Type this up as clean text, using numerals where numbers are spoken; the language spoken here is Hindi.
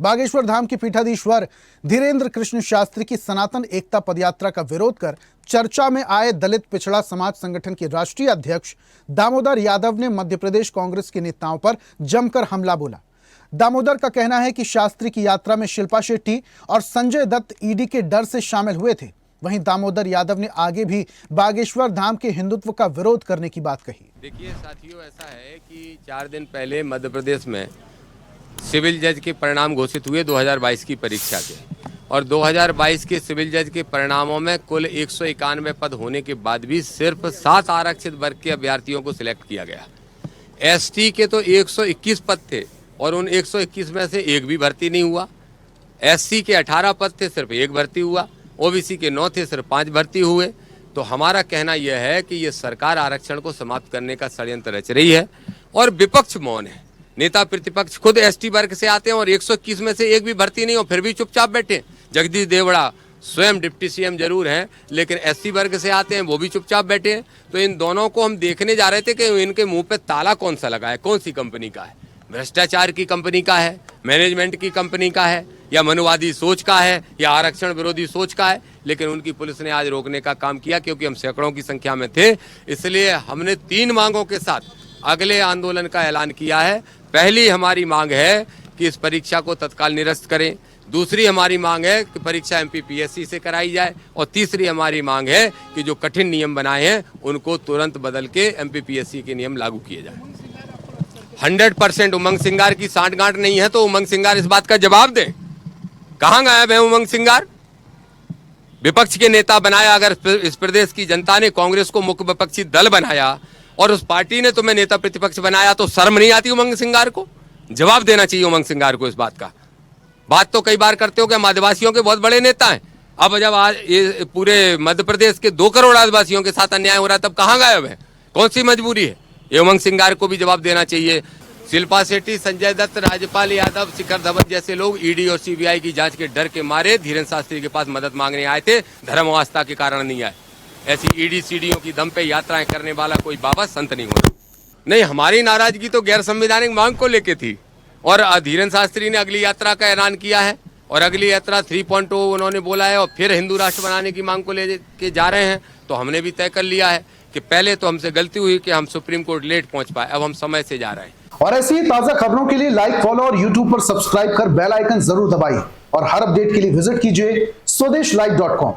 बागेश्वर धाम के पीठाधीश्वर धीरेन्द्र कृष्ण शास्त्री की सनातन एकता पदयात्रा का विरोध कर चर्चा में आए दलित पिछड़ा समाज संगठन के राष्ट्रीय अध्यक्ष दामोदर यादव ने मध्य प्रदेश कांग्रेस के नेताओं पर जमकर हमला बोला। दामोदर का कहना है कि शास्त्री की यात्रा में शिल्पा शेट्टी और संजय दत्त ईडी के डर से शामिल हुए थे। वहीं दामोदर यादव ने आगे भी बागेश्वर धाम के हिंदुत्व का विरोध करने की बात कही। देखिए साथियों, ऐसा है कि 4 दिन पहले मध्य प्रदेश में सिविल जज के परिणाम घोषित हुए 2022 की परीक्षा के, और 2022 के सिविल जज के परिणामों में कुल 191 पद होने के बाद भी सिर्फ 7 आरक्षित वर्ग के अभ्यर्थियों को सिलेक्ट किया गया। एसटी के तो 121 पद थे और उन 121 में से एक भी भर्ती नहीं हुआ। एससी के 18 पद थे, सिर्फ एक भर्ती हुआ। ओबीसी के 9 थे, सिर्फ 5 भर्ती हुए। तो हमारा कहना यह है कि ये सरकार आरक्षण को समाप्त करने का षड्यंत्र रच रही है और विपक्ष मौन है। नेता प्रतिपक्ष खुद एसटी वर्ग से आते हैं और 121 में से एक भी भर्ती नहीं हो, फिर भी चुपचाप बैठे। जगदीश देवड़ा स्वयं डिप्टी सीएम जरूर हैं, लेकिन एससी वर्ग से आते हैं, वो भी चुपचाप बैठे हैं। तो इन दोनों को हम देखने जा रहे थे कि इनके मुंह पे ताला कौन सा लगा है, कौन सी कंपनी का है। भ्रष्टाचार की कंपनी का है, मैनेजमेंट की कंपनी का है, या मनुवादी सोच का है, या आरक्षण विरोधी सोच का है। लेकिन उनकी पुलिस ने आज रोकने का काम किया, क्योंकि हम सैकड़ों की संख्या में थे। इसलिए हमने 3 मांगों के साथ अगले आंदोलन का ऐलान किया है। पहली हमारी मांग है कि इस परीक्षा को तत्काल निरस्त करें। दूसरी हमारी मांग है कि परीक्षा एमपीपीएससी से कराई जाए। और तीसरी हमारी मांग है कि जो कठिन नियम बनाए हैं उनको तुरंत बदल के एमपीपीएससी के नियम लागू किए जाए। 100% उमंग सिंगार की सांठगांठ नहीं है, तो उमंग सिंगार इस बात का जवाब दें। कहां गायब है उमंग सिंगार? विपक्ष के नेता बनाया। अगर इस प्रदेश की जनता ने कांग्रेस को मुख्य विपक्षी दल बनाया और उस पार्टी ने तुम्हें नेता प्रतिपक्ष बनाया, तो शर्म नहीं आती उमंग सिंगार को? जवाब देना चाहिए उमंग सिंगार को इस बात का। बात तो कई बार करते हो कि हम आदिवासियों के बहुत बड़े नेता हैं। अब जब आज ये पूरे मध्य प्रदेश के 2 करोड़ आदिवासियों के साथ अन्याय हो रहा है, तब कहां गायब है? कौन सी मजबूरी है? ये उमंग सिंगार को भी जवाब देना चाहिए। शिल्पा शेट्टी, संजय दत्त, राजपाल यादव, शिखर धवन जैसे लोग ईडी और सीबीआई की जांच के डर के मारे धीरेन्द्र शास्त्री के पास मदद मांगने आए थे, धर्म और आस्था के कारण नहीं आए। ऐसी ईडी सीडीओं की दम पे यात्राएं करने वाला कोई बाबा संत नहीं होना। नहीं, हमारी नाराजगी तो गैर संवैधानिक मांग को लेके थी, और धीरेन्द्र शास्त्री ने अगली यात्रा का ऐलान किया है, और अगली यात्रा 3.0 उन्होंने बोला है, और फिर हिंदू राष्ट्र बनाने की मांग को लेके जा रहे हैं। तो हमने भी तय कर लिया है कि पहले तो हमसे गलती हुई कि हम सुप्रीम कोर्ट लेट पहुंच पाए, अब हम समय से जा रहे हैं। और ऐसी ही ताजा खबरों के लिए लाइक, फॉलो और यूट्यूब पर सब्सक्राइब कर बेल आइकन जरूर दबाइए। और हर अपडेट के लिए विजिट कीजिए स्वदेशलाइव.com।